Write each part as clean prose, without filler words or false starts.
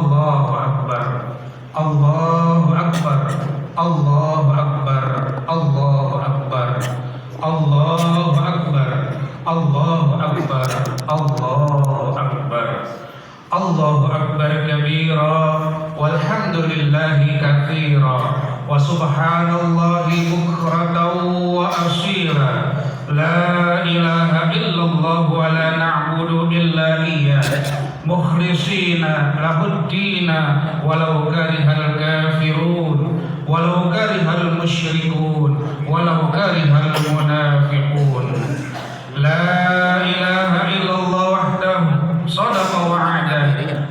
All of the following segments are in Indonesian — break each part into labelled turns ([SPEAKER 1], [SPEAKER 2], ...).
[SPEAKER 1] Allahu Akbar, Allahu Akbar, Allahu Akbar, Allahu Akbar, Allahu Akbar, Allahu Akbar, Allahu Akbar, Allahu Akbar kabira, walhamdulillahi katsira, wa subhanallahi bukratan wa asira, la ilaha illallah wa la na'budu illa iyyah, mukhlishina lahuddina walau karihal kafirun, walau karihal musyrikun, walau karihal munafiqun. La ilaha illallah wahdahu sadaqa wa'ada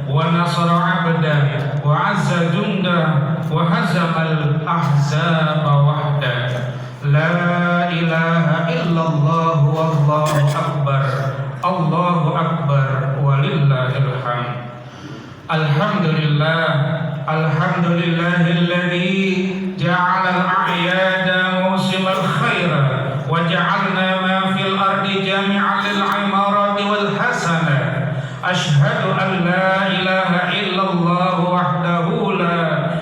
[SPEAKER 1] wa nasara 'abda wa 'azza junda wa hazamal ahzaba wahda. La ilaha illallah wallahu akbar, Allahu akbar walillahil hamd. Alhamdulillah, alhamdulillahilladzi ja'ala al-a'yada musimal khaira wa ja'alna ma fil ardi jami'an lil 'imarati wal hasanah. Ashhadu an la ilaha illallah wahdahu la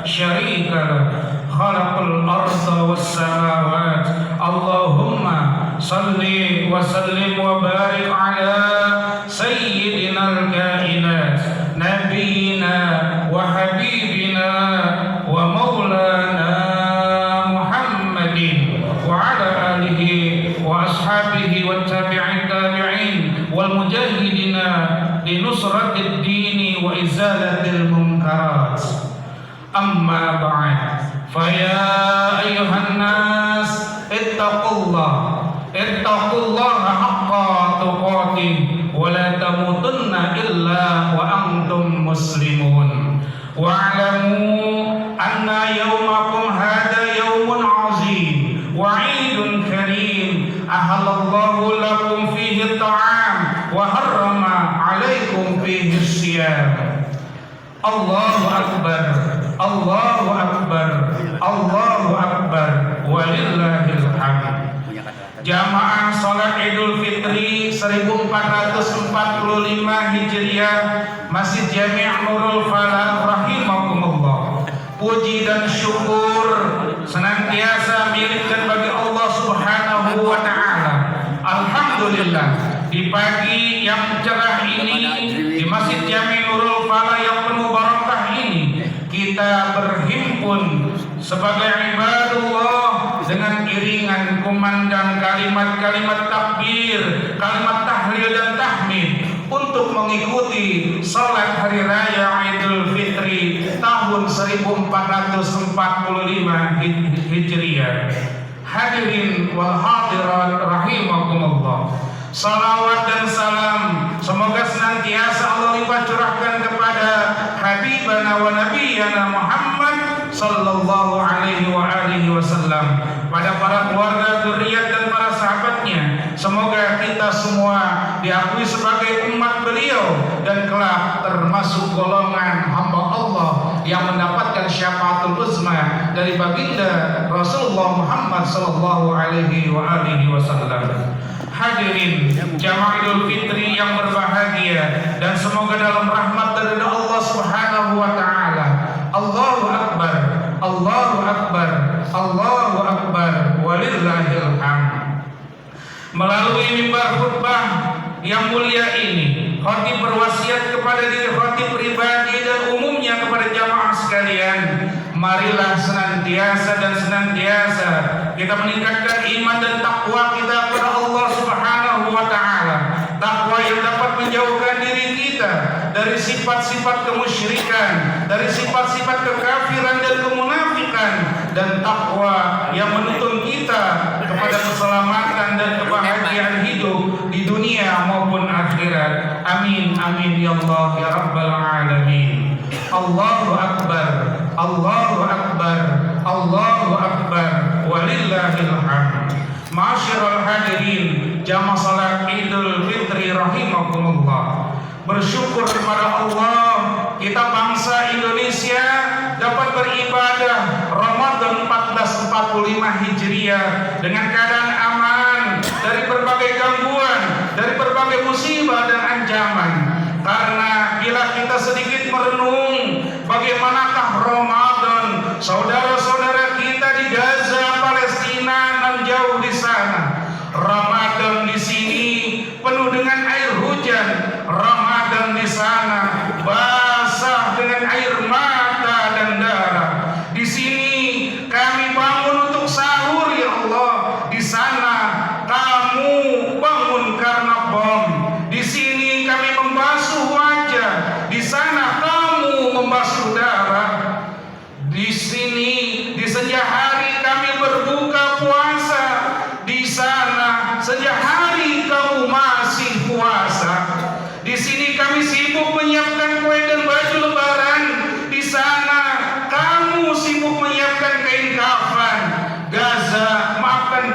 [SPEAKER 1] syarika lah, khalaqal arda was samawat. Allahumma salli wa sallim wa barik ala sayyidina al-kainat nabiyina wa habibina wa maulana Muhammadin wa ala alihi wa ashabihi wa tabi'in wal mujahidina li nusratid dini wa izalatil munkarat. Amma ba'd, fa ya ayyuhan nas ittaqullaha haqqa tuqatih wa la tamutunna illa wa antum muslimun. Wa'lamu anna yawmakum hadha yawmun 'azim wa 'idun karim ahallallahu lakum fihi at-ta'am wa harrama 'alaykum fihi as-siyam. Allahu akbar, Allahu akbar, Allahu akbar walillahil hamd. Jamaah salat Idul Fitri 1445 Hijriah Masjid Jami' Nurul Falah rahimakumullah. Puji dan syukur senantiasa milik dan bagi Allah Subhanahu wa taala. Alhamdulillah, di pagi yang cerah ini di Masjid Jami' Nurul Falah yang penuh barakah ini kita berhimpun sebagai ibadullah dengan iringan kumandang kalimat-kalimat takbir, kalimat tahlil dan tahmid untuk mengikuti salat hari raya Idul Fitri tahun 1445 Hijriah. Hadirin wal hadirat rahimakumullah. Salawat dan salam semoga senantiasa Allah limpah curahkan kepada habibana wa nabiyana Muhammad sallallahu alaihi wa alihi wasallam, pada para keluarga, zuriat dan para sahabatnya. Semoga kita semua diakui sebagai umat beliau dan kelak termasuk golongan hamba Allah yang mendapatkan syafaatul uzma dari baginda Rasulullah Muhammad sallallahu alaihi wa alihi wasallam. Hadirin jamaah Idul Fitri yang berbahagia, dan semoga dalam rahmat dari Allah Subhanahu wa taala. Allahu akbar, Allahu akbar, Allahu akbar walillahil hamd. Melalui mimbar khutbah yang mulia ini, khatib berwasiat kepada diri khatib pribadi dan umumnya kepada jamaah sekalian, marilah senantiasa kita meningkatkan iman dan takwa kita kepada Allah Subhanahu wa taala. Takwa yang dapat menjauhkan diri kita dari sifat-sifat kemusyrikan, dari sifat-sifat kekafiran dan kemunafikan, dan takwa yang menuntun kita kepada keselamatan dan kebahagiaan hidup di dunia maupun akhirat. Amin amin ya Allah ya rabbal alamin. Allahu akbar, Allahu akbar, Allahu akbar walillahil hamd. Ma'asyiral hadirin jamaah salat Idul Fitri rahimakumullah. Bersyukur kepada Allah kita bangsa Indonesia dapat beribadah Ramadan 1445 Hijriah dengan keadaan aman dari berbagai gangguan, dari berbagai musibah dan ancaman. Karena bila kita sedikit merenung saudara-saudara kita di Gaza, Palestina nan jauh di sana. Ramadan di sini penuh dengan air hujan, Ramadan di sana basah dengan air mata dan darah. Di sini kami bangun untuk sahur ya Allah, di sana kamu bangun karena bom. Di sini kami membasuh wajah, di sana kamu membasuh darah. Di sini di senja hari kami berbuka puasa, di sana senja hari kamu masih puasa. Di sini kami sibuk menyiapkan kue dan baju lebaran, di sana kamu sibuk menyiapkan kain kafan. Gaza, maafkan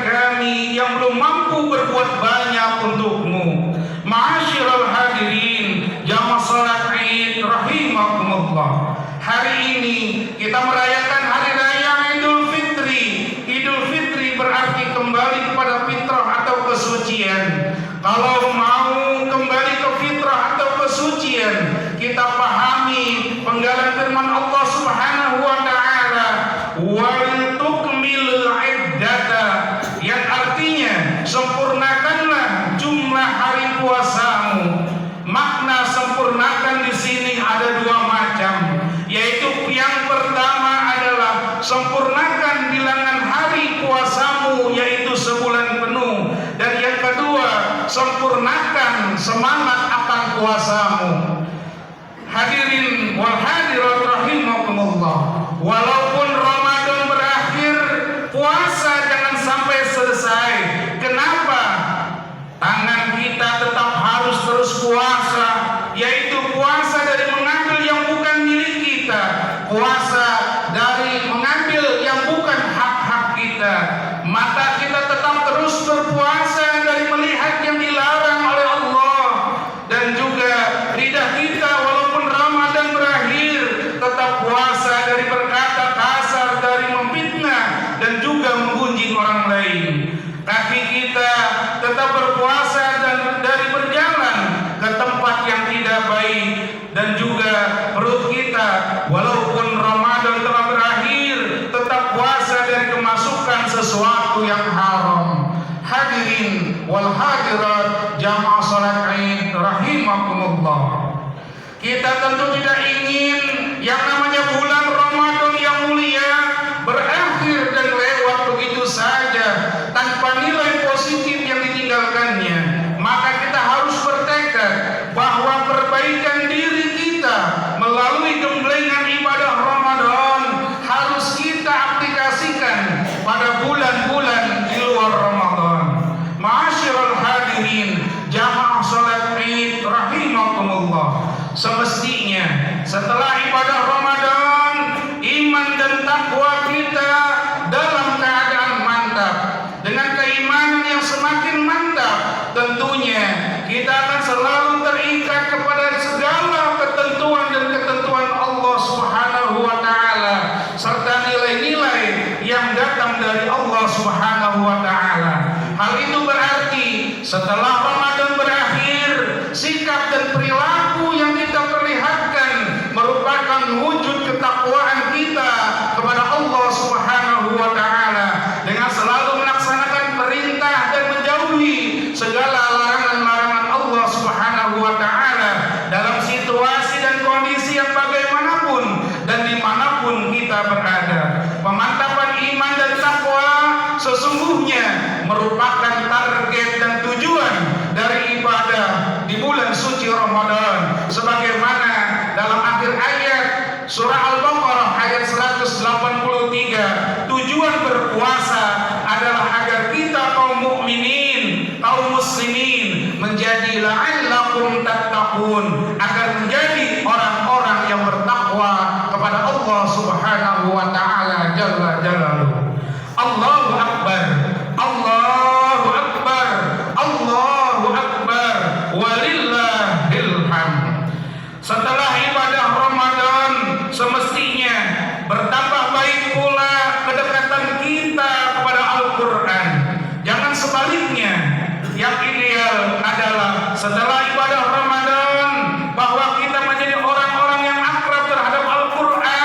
[SPEAKER 1] kami yang belum mampu berbuat banyak untukmu. Ma'asyiral hadirin jamaah salat Id rahimakumullah. Hari ini kita merayakan hari raya Idul Fitri. Idul Fitri berarti kembali kepada fitrah atau kesucian. Kalau mau kembali ke fitrah atau kesucian, kita pahami penggalan firman Allah Subhanahu wa taala, "Wal tukmilul iddata", yang artinya sempurnakanlah jumlah hari puasamu. Makna sempurnakan di sini ada dua macam, yaitu yang pertama adalah sempurnakan bilangan hari puasamu, yaitu sebulan penuh, dan yang kedua sempurnakan semangat akan puasamu. Hadirin wal hadirat rahimakumullah, walaupun Ramadan berakhir, puasa jangan sampai selesai. Kenapa? Tangan kita tetap harus terus puasa, yaitu puasa dari mengambil yang bukan milik kita, puasa dari mengambil yang bukan hak-hak kita. Mata kita tetap terus berpuasa dari melihat yang dilarang oleh Allah, dan juga lidah kita walaupun Ramadan berakhir tetap puasa dari berkata kasar, dari memfitnah dan juga menggunjing orang lain. Kaki kita tetap berpuasa dan dari berjalan ke tempat yang tidak baik, dan juga perut kita walaupun Ramadan telah berakhir tetap puasa dari kemasukan sesuatu yang haram. Hadirin wal hadirat jamaah salat Id rahimakumullah. Kita tentu tidak ingin yang namanya bulan Ramadan yang mulia berakhir dan lewat begitu saja tanpa nilai positif yang ditinggalkannya. Maka kita harus bertekad bahwa perbaikan diri kita melalui gemblengan ibadah Ramadan harus kita aplikasikan pada bulan-bulan di luar Ramadan. Ma'asyiral hadirin jamaah salat Id rahimakumullah, semestinya setelah ibadah Ramadan, iman dan takwa kita dalam keadaan mantap. Dengan keimanan yang semakin mantap, tentunya kita akan selalu terikat kepada segala ketentuan dan ketentuan Allah Subhanahu wa taala, serta nilai-nilai yang datang dari Allah Subhanahu wa taala. Hal itu berarti setelah Ramadan berakhir, sikap dan perilaku yang kita perlihatkan merupakan wujud ketakwaan kita kepada Allah Subhanahu wa taala, dengan selalu melaksanakan perintah dan menjauhi segala larangan-larangan Allah Subhanahu wa taala dalam situasi dan kondisi yang bagaimanapun dan dimanapun kita berada. Pemantapan iman dan takwa sesungguhnya merupakan target dan tujuan dari ibadah di bulan suci Ramadan, sebagaimana dalam akhir ayat surah Al-Baqarah ayat 183, tujuan berpuasa adalah agar kita kaum mukminin, kaum muslimin menjadi la'allakum tattaqun, agar menjadi orang-orang yang bertakwa kepada Allah Subhanahu wa taala jalla jalaluhu. Allahu akbar, Allahu akbar, Allahu akbar, walillahil hamd. Setelah ibadah Ramadan, semestinya bertambah baik pula kedekatan kita kepada Al-Quran. Jangan sebaliknya. Yang ideal adalah setelah ibadah Ramadan bahwa kita menjadi orang-orang yang akrab terhadap Al-Quran,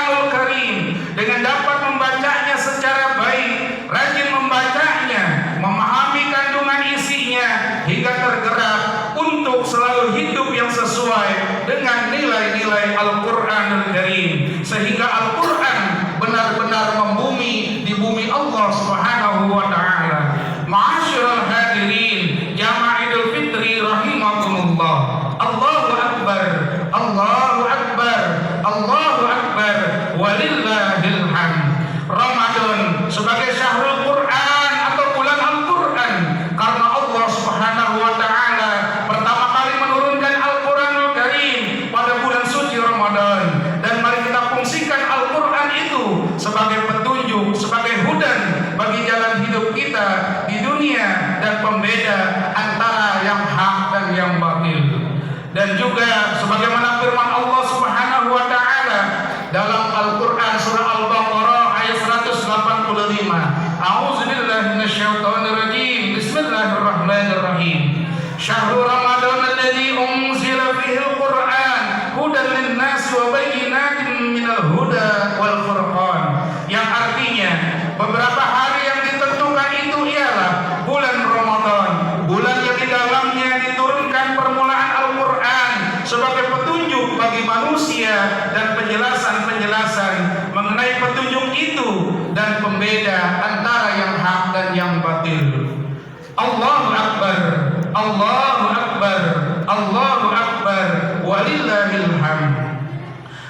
[SPEAKER 1] nilai Al-Qur'anul Karim, sehingga Al-Qur'an benar-benar membumi di bumi Allah Subhanahu wa taala. Ma'asyiral hadirin, jamaah Idul Fitri rahimakumullah. Allahu akbar, Allahu akbar, Allahu akbar, walillahil hamd. Ramadan sebagai syahrul Quran atau bulan Al-Quran, karena Allah Subhanahu wa taala pertama kali menurunkan Al-Quranul Karim pada bulan suci Ramadan. Dan mari kita fungsikan Al-Quran itu sebagai petunjuk, sebagai hudan bagi jalan hidup kita di dunia, dan pembeda antara yang hak dan yang batil. Dan juga sebagaimana firman Allah Subhanahu wa taala dalam Al-Quran surah Al-Baqarah ayat 185. A'udzubillahi minasyaitonir rajim. Bismillahirrahmanirrahim. Syahrul Ramadan alladzi unzila fihil Qur'an hudan lin-nasi wa bayyinatin minal huda wal furqan. Yang artinya beberapa hari yang ditentukan itu ialah bulan Ramadan, bulan yang di dalamnya diturunkan permulaan Al-Quran sebagai petunjuk bagi manusia dan penjelasan-penjelasan mengenai petunjuk itu dan pembeda antara yang hak dan yang batil. Allahu akbar, Allahu akbar, Allahu akbar, walillahil hamd.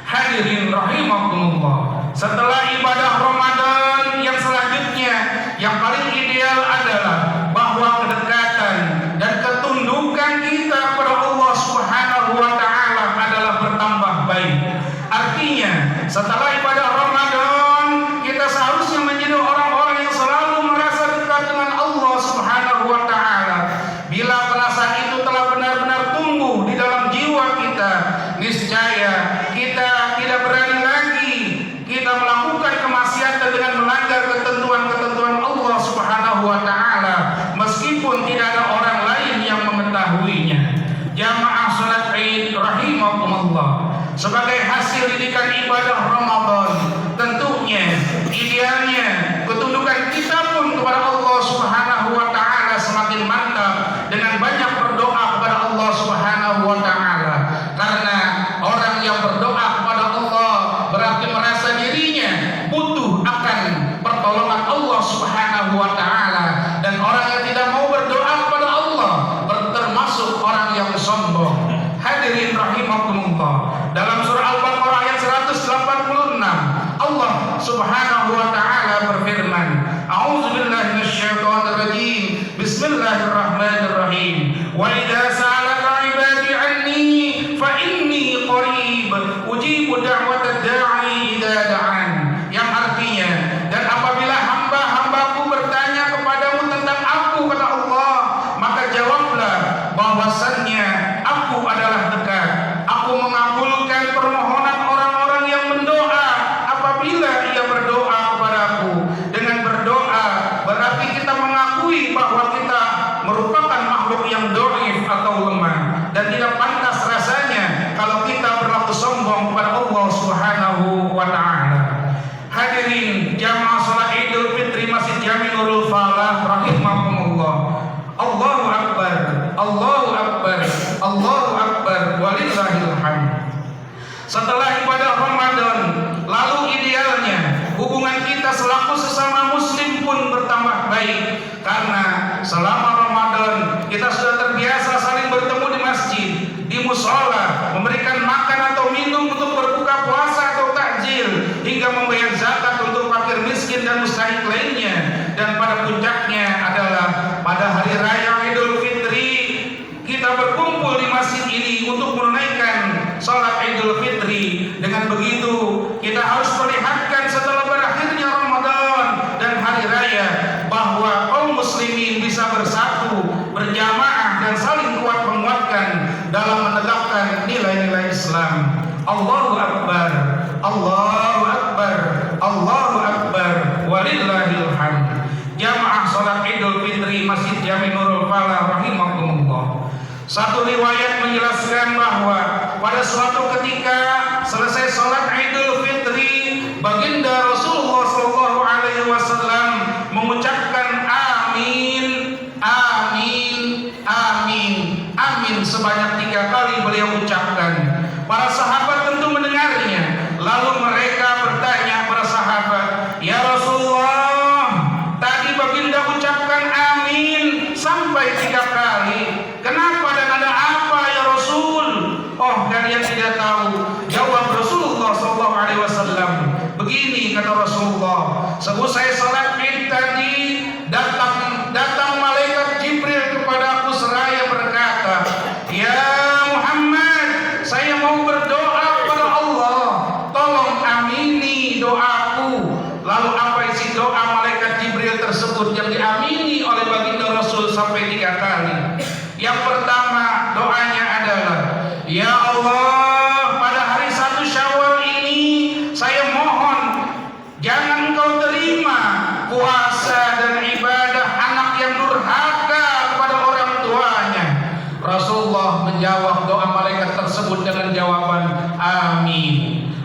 [SPEAKER 1] Hadirin rahimakumullah, setelah ibadah Ramadan yang selanjutnya yang paling ideal adalah bahwa kedekatan dan ketundukan kita kepada Allah Subhanahu wa taala adalah bertambah baik. Artinya, setelah ibadah Ramadan kita seharusnya menjadi orang-orang yang selalu merasa dekat dengan Allah Subhanahu wa taala. Bila perasaan itu telah benar-benar tumbuh di dalam jiwa kita, niscaya kita tidak berani lagi kita melakukan kemaksiatan dengan melanggar ketentuan-ketentuan Allah Subhanahu wa taala, meskipun tidak ada orang lain yang mengetahuinya. Jamaah salat Id rahimakumullah, sebagai hasil didikan ibadah Ramadan, tentunya idealnya ketundukan kita pun kepada Allah Subhanahu wa taala semakin mantap dengan banyak berdoa kepada Allah Subhanahu wa taala. Karena orang yang berdoa kepada Allah berarti merasa dirinya butuh akan pertolongan Allah Subhanahu wa taala, dan orang yang tidak mau berdoa kepada Allah termasuk orang yang sombong. Hadirin rahimakumullah, dalam surah Al-Baqarah ayat 186 Allah Subhanahu wa taala berfirman, A'udzubillahi minasyaitonir rajim. Bismillahirrahmanirrahim. Wa idza sa'alaka 'ibadi 'anni fa inni qarib ujibu da'watad da'i idza da'an. Yang artinya, dan apabila hamba-hambaku bertanya kepadamu tentang aku, kata Allah, maka jawablah bahwasannya aku adalah dekat. Aku mengabulkan permohonan orang-orang yang mendoa apabila ia berdoa kepadaku. Dengan berdoa berarti kita mengakui bahwa kita merupakan makhluk yang dhaif atau lemah, dan tidak pantas rasanya kalau kita berlaku sombong kepada Allah Subhanahu wa taala. Hadirin jamaah salat Idul Fitri Masjid Jami Nurul Falah rahimakumullah. Allahu akbar, Allahu akbar, Allahu akbar, walillahil hamd. Setelah ibadah Ramadan, lalu idealnya hubungan kita selaku sesama muslim pun bertambah baik, karena selama Ramadan kita sudah terbiasa saling bertemu di masjid, di musola, memberikan makan atau minum untuk berbuka puasa atau takjil, hingga membayar zakat untuk fakir miskin dan mustahik lainnya. Dan pada puncaknya adalah pada hari raya Idul Fitri kita berkumpul di masjid ini untuk menunaikan salat Idul Fitri. Dengan begitu kita harus melihatkan setelah berakhirnya Ramadan dan hari raya bahwa kaum muslimin bisa bersatu, berjamaah, dan saling kuat menguatkan dalam menegakkan nilai-nilai Islam. Allahu akbar, Allahu akbar, Allahu akbar, walillahil hamd. Jamaah salat Idul Fitri Masjid Jami Nurul Falah rahimakumullah. Satu riwayat menjelaskan bahwa pada suatu ketika selesai salat Idul Fitri, baginda Rasulullah SAW mengucapkan amin, amin, amin, amin sebanyak 3 kali beliau ucapkan. Para sahabat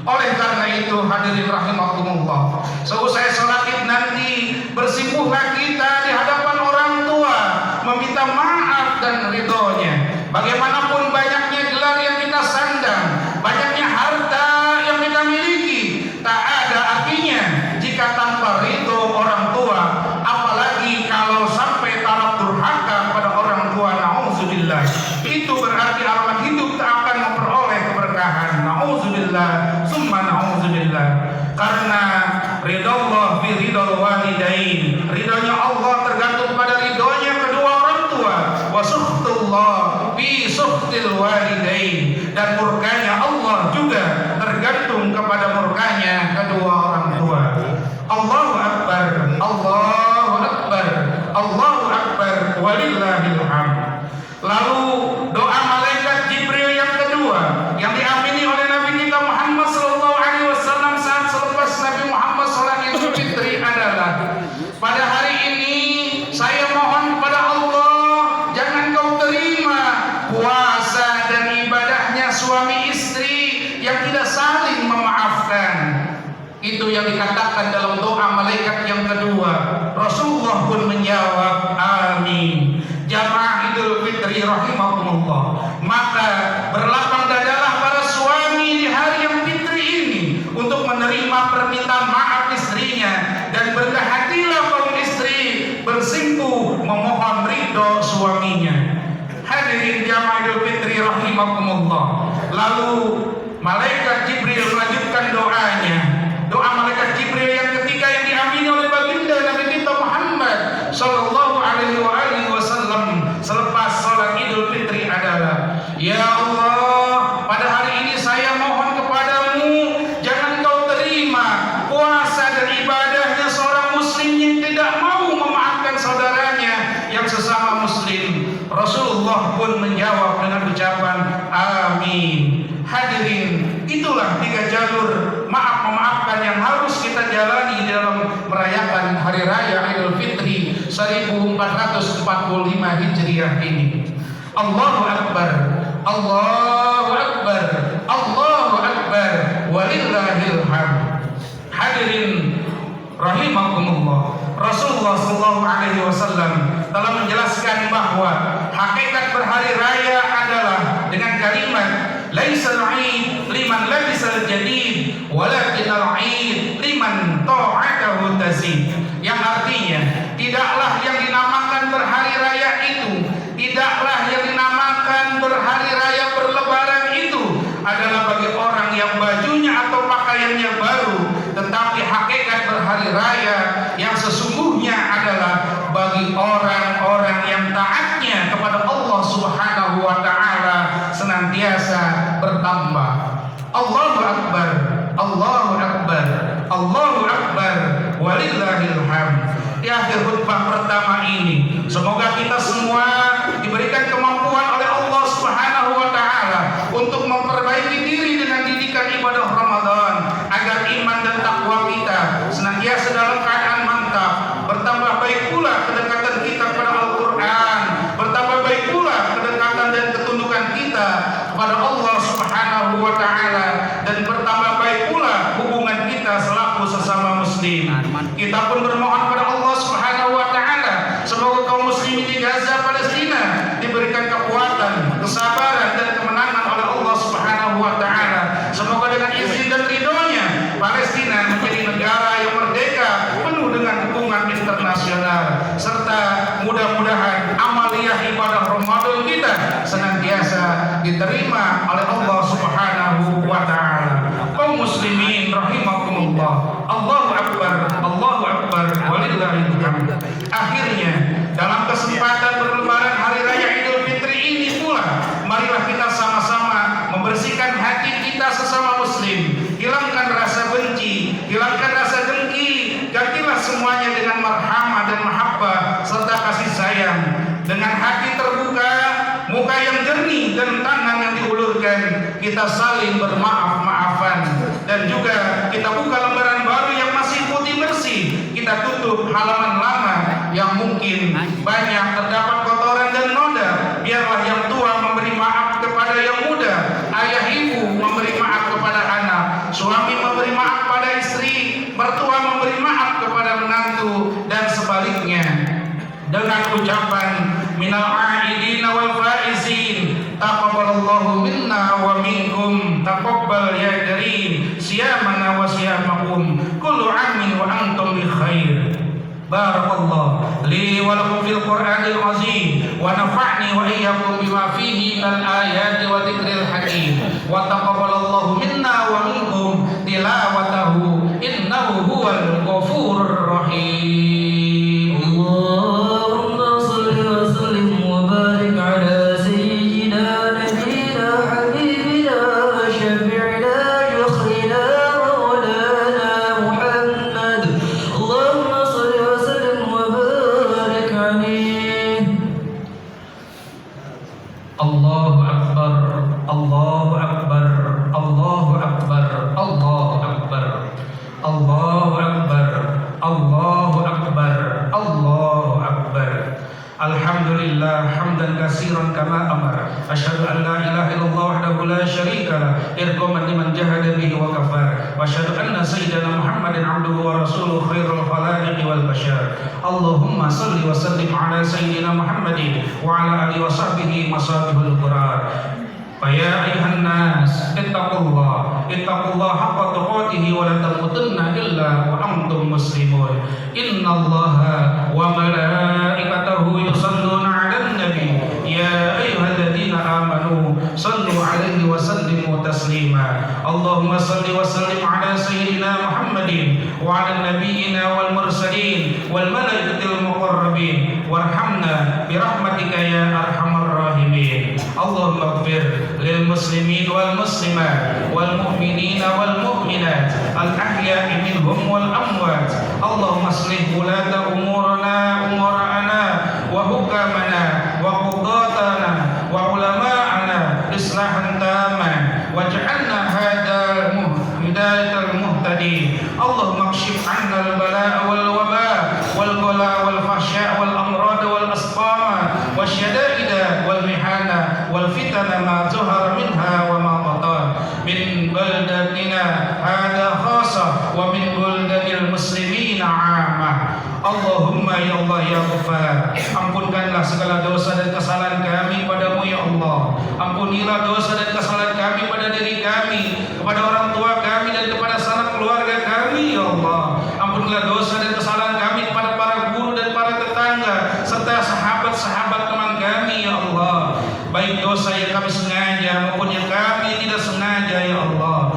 [SPEAKER 1] Oleh karena itu hadirin rahimakumullah, seusai sholat id nanti bersimpuhlah kita di hadapan orang tua meminta maaf dan ridhonya. Bagaimanapun banyaknya gelar yang kita sandang, banyaknya harta yang kita miliki, tak ada artinya jika tanpa ridho orang tua, apalagi kalau sampai taraf durhaka pada orang tua. Na'udzubillah. Itu berarti alam hidup tak akan memperoleh keberkahan. Na'udzubillah, summa na'udzubillah. Karena ridho Allah fi ridhol walidain, ridhonya Allah tergantung pada ridhonya kedua orang tua. Wa sukhtullah fi sukhtil walidain, dan murkanya Allah juga tergantung kepada murkanya kedua orang tua. Allahu akbar, Allahu akbar, Allahu akbar, walillahil hamd. Lalu doa malaikat Jibril yang kedua yang diamini oleh Nabi kita Muhammad sallallahu alaihi wasallam saat selepas Nabi Muhammad salat Idul Fitri adalah, pada hari ini saya mohon kepada Allah, jangan kau terima puasa dan ibadahnya suami istri yang tidak saling memaafkan. Itu yang dikatakan dalam doa malaikat yang kedua. Rasulullah pun menjawab amin. Jamaah Idul Fitri rahimakumullah, maka berlapang dadalah para suami di hari yang fitri ini untuk menerima permintaan maaf istrinya, dan berendah hatilah kaum istri bersimpuh memohon ridho suaminya. Hadirin jamaah Idul Fitri rahimakumullah, lalu malaikat Jibril melanjutkan doanya. Doa malaikat Jibril yang ketiga yang diamini oleh baginda Nabi kita Muhammad sallallahu alaihi wasallam selepas salat Idul Fitri adalah, ya Allah, pada hari ini saya mohon kepadamu, jangan kau terima puasa dan ibadahnya seorang muslim yang tidak mau memaafkan saudaranya yang sesama muslim. Rasulullah pun menjawab dengan ucapan amin. Hadirin, itulah 3 jalur maaf memaafkan yang harus kita jalani di dalam merayakan hari raya Idul Fitri 1445 Hijriah ini. Allahu akbar, Allahu akbar, Allahu akbar, walillahil hamd. Hadirin rahimakumullah, Rasulullah sallallahu alaihi wasallam telah menjelaskan bahwa hakikat berhari raya adalah dengan kalimat laisal 'id liman labisal jadid walakinal 'id liman ta'atahu tazid, yang artinya tidaklah yang dinamakan berhari raya itu, tidaklah yang dinamakan berhari raya berlebaran itu adalah bagi orang yang bajunya atau pakaiannya baru, tetapi hakikat berhari raya yang sesungguhnya adalah bagi orang-orang yang taatnya kepada Allah Subhanahu wa taala senantiasa bertambah. Allahu akbar, Allahu akbar, Allahu akbar, walillahil hamd. Di akhir khutbah pertama ini, semoga kita semua diberikan kemampuan oleh Allah Subhanahu wa taala untuk memperbaiki diri dengan didikan ibadah Ramadan, agar iman dan takwa kita senantiasa dalam keadaan mantap. Bertambah baik pula kedekatan kita kepada Al-Qur'an, bertambah baik pula kedekatan dan ketundukan kita kepada Allah Subhanahu wa taala, dan bertambah baik pula hubungan kita selaku sesama muslim. Kita pun bermohon kepada Allah Subhanahu wa taala, semoga kaum muslimin di Gaza, Palestina diberikan kekuatan, kesabaran dan kemenangan oleh Allah Subhanahu wa taala. Semoga dengan izin dan ridhonya Palestina menjadi negara yang merdeka penuh dengan dukungan internasional, serta mudah-mudahan amaliyah ibadah Ramadan kita senantiasa diterima oleh Allah Subhanahu wa taala. Kaum muslimin rahimakumullah, Allahu akbar, Allahu akbar, walillahil hamd. Akhirnya dalam kesempatan berlebaran hari raya Idul Fitri ini pula, marilah kita sama-sama membersihkan hati kita sesama muslim, hilangkan rasa benci, hilangkan rasa dengki, gantilah semuanya dengan marhamah dan mahabbah serta kasih sayang. Dengan hati terbuka, muka yang jernih dan tangan yang diulurkan, kita saling bermaaf-maafan, dan juga kita buka lembaran baru yang masih putih bersih. Kita tutup halaman lama yang mungkin banyak terdapat kotoran dan noda. Biarlah yang tua memberi maaf kepada yang muda, ayah ibu memberi maaf kepada anak, suami satu dan sebaliknya dengan ucapan minal a'idina wal faizin taqabbalallahu minna wa minkum taqabbal ya karim siyamana wa siyamakum kullu amin wa antum bi khair. Barakallahu li wa lakum fil Qur'anil azim wa nafa'ni wa iyyakum bima fihi minal ayati wa dzikril hakim wa taqabbalallahu minna wa minkum tilawatahu innahu huwal ghafurur rahim.
[SPEAKER 2] Allahumma shalli wa sallim wa barik ala sayyidina nabiyyina habibina syafi'ina shaykhina maulana Muhammad. Allahumma shalli wa sallim wa barik alaihi.
[SPEAKER 1] Allahu akbar, Allahu akbar, Allahu akbar, Allahu akbar, Allahu akbar, Allahu akbar, Allahu akbar. Alhamdulillah hamdan katsiran kama amara. Asyhadu an la ilaha illallah wahdahu la syarika lah irqaman liman jahada bihi wa kafar. Wa asyhadu anna sayyidana Muhammadan abduhu wa rasuluhu khairul khalaiqi wal bashar. Allahumma shalli wa sallim ala sayyidina Muhammadin wa ala alihi wa sahbihi masabihul quran. Ya ayuhan nas ittaqullah haqqa tuqatih wa la tamutunna illa wa antum muslimun. Innallaha wa malaikatahu yusalluna 'alan nabi ya ayyuhalladzina amanu sallu 'alaihi wa sallimu taslima. Allahumma salli wa sallim 'ala sayyidina Muhammadin wa 'ala nabiyyina wal mursalin wal malaikatil muqarrabin warhamna bi rahmatika ya arhamar rahimin. Allahumma ighfir lil muslimin wal muslimat wal mu'minina wal mu'minat al ahya'i minhum wal amwat. Allahumma aslih wulata umurana wa hukamana wa qudatana wa ulama'ana islahan taman waj'alna hidayatal muhtadin. Allahumma kshif 'anna al bala'a wal waba wal ghala wal fahsya wal amrad wal asqama wasyada'ida wal mihana wal fitana ma zahara minha wa ma batan min baldatina hadha khassa wa min buldanil muslimin 'amah. Allahumma ya Allah ya Ghaffar, ampunkanlah segala dosa dan kesalahan kami padamu ya Allah. Ampunilah dosa dan kesalahan kami pada diri kami, kepada orang tua kami dan kepada sanak keluarga kami ya Allah. Ampunilah dosa dan kesalahan kami kepada para guru dan para tetangga serta sahabat-sahabat teman kami ya Allah. Baik dosa yang kami sengaja maupun yang kami tidak sengaja ya Allah.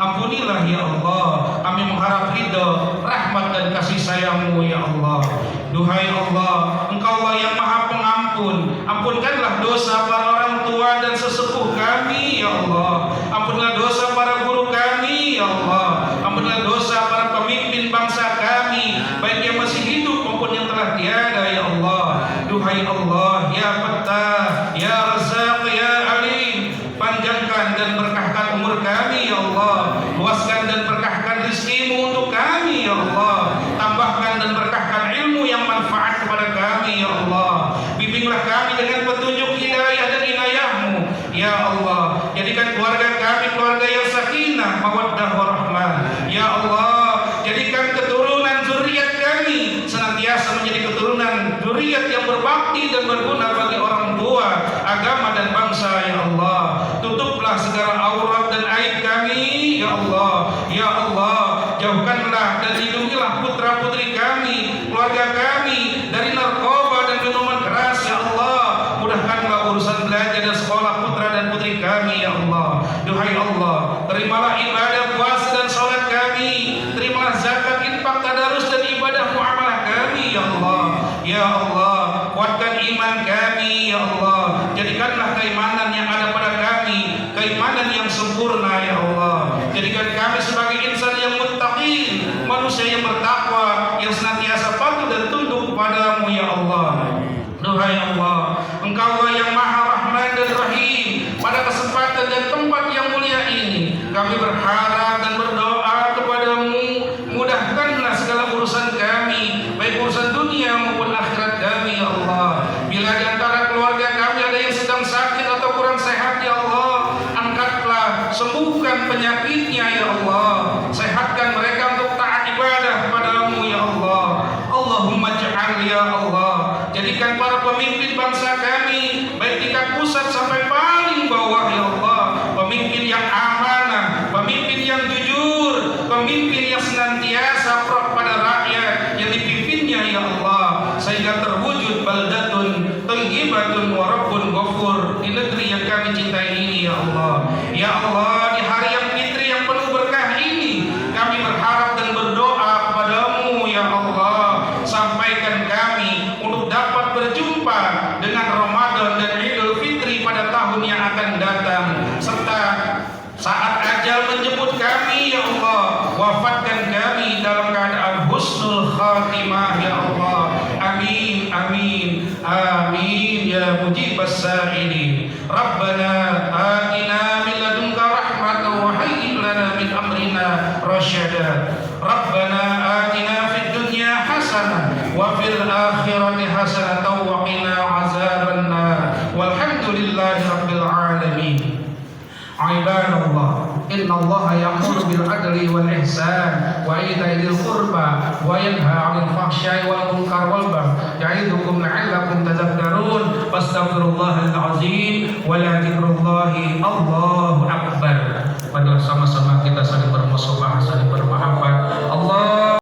[SPEAKER 1] Ampunilah ya Allah. Kami mengharap ridha, rahmat dan kasih sayang-Mu ya Allah. Duhai Allah, Engkaulah yang Maha Pengampun. Ampunkanlah dosa para orang tua dan sesepuh kami ya Allah. Ampunilah dosa para guru kami ya Allah. Ampunilah dosa para pemimpin bangsa kami, baik yang masih hidup maupun yang telah tiada ya Allah. Duhai Allah, ya Fattah, ya Razzaq, ya Alim, panjangkan dan berkahkan umur kami ya Allah. Luaskan dan berkahkan rizki-Mu untuk kami ya Allah. Tambahkan dan berkahkan ilmu yang manfaat kepada kami ya Allah. Bimbinglah kami dengan petunjuk hidayah dan inayah-Mu ya Allah. Jadikan keluarga kami keluarga yang sakinah, mawaddah warahmah ya Allah. Jadikan keturunan zuriat kami senantiasa menjadi keturunan zuriat yang berbakti dan berguna bagi orang tua, agama dan bangsa ya Allah. Tutuplah segala aurat dan aib kami ya Allah. Ya Allah, jauhkanlah dan lindungilah putra-putri kami, keluarga kami dari narkoba dan minuman keras ya Allah. Mudahkanlah urusan belajar dan sekolah putra dan putri kami ya Allah. Duhai Allah, terimalah ibadah puasa dan salat kami. Terimalah zakat, infak, tadarus dan ibadah muamalah kami ya Allah. Ya Allah, kuatkan iman kami ya Allah. Jadikanlah keimanan yang ada pada kami keimanan yang sempurna ya Allah. Jadikan kami sebagai insan yang muttaqin, manusia yang bertakwa, yang senantiasa patuh dan tunduk kepadamu ya Allah. Duhai Allah, Engkaulah yang Maha Rahman dan Rahim. Pada kesempatan dan tempat yang mulia ini kami berharap dan berdoa kepadamu, mudahkanlah segala urusan kami, baik urusan dunia maupun akhirat kami ya Allah. Bila di antara keluarga kami ada yang sedang sakit atau kurang sehat ya Allah, angkatlah, sembuhkan penyakitnya ya Allah. Sehatkan mereka untuk taat ibadah kepadamu ya Allah. Jadikan para pemimpin bangsa kami baik tingkat pusat sampai paling bawah ya Allah, pemimpin yang amanah, pemimpin yang jujur, pemimpin yang senantiasa pro pada rakyat yang dipimpinnya ya Allah, sehingga terwujud baldatun thayyibatun wa rabbun ghafur di negeri yang kami cintai ini ya Allah. Ya Allah, di hari yang fitri yang penuh berkah ini kami berharap dan berdoa kepadamu ya Allah, sampaikan kami untuk dapat berjumpa dengan Ramadan dan Idul Fitri pada tahun yang akan datang, serta saat ajal menjemput kami ya Allah, wafatkan kami dalam keadaan husnul khatimah ya Allah. Amin amin amin ya mujibas sa'ilin. Rabbana atina min ladunka rahmatan wa hayyi lana min amrina rasyada. Rabbana atina fid dunya hasanah wa fil akhirati hasanatan wa qina azabannar. Walhamdulillahi rabbil alamin. Ibadallah, innallaha ya'muru bil adli wal ihsan wa ita'i dzil qurba wa yanha 'anil fahsya'i wal munkar wal baghi ya'idukum la'allakum tadhakkarun. Fastaghfirullahal azim wa la dzikrullahi Allahu akbar. Mari sama-sama kita saling bermusabaha, saling bermahabbah. Allah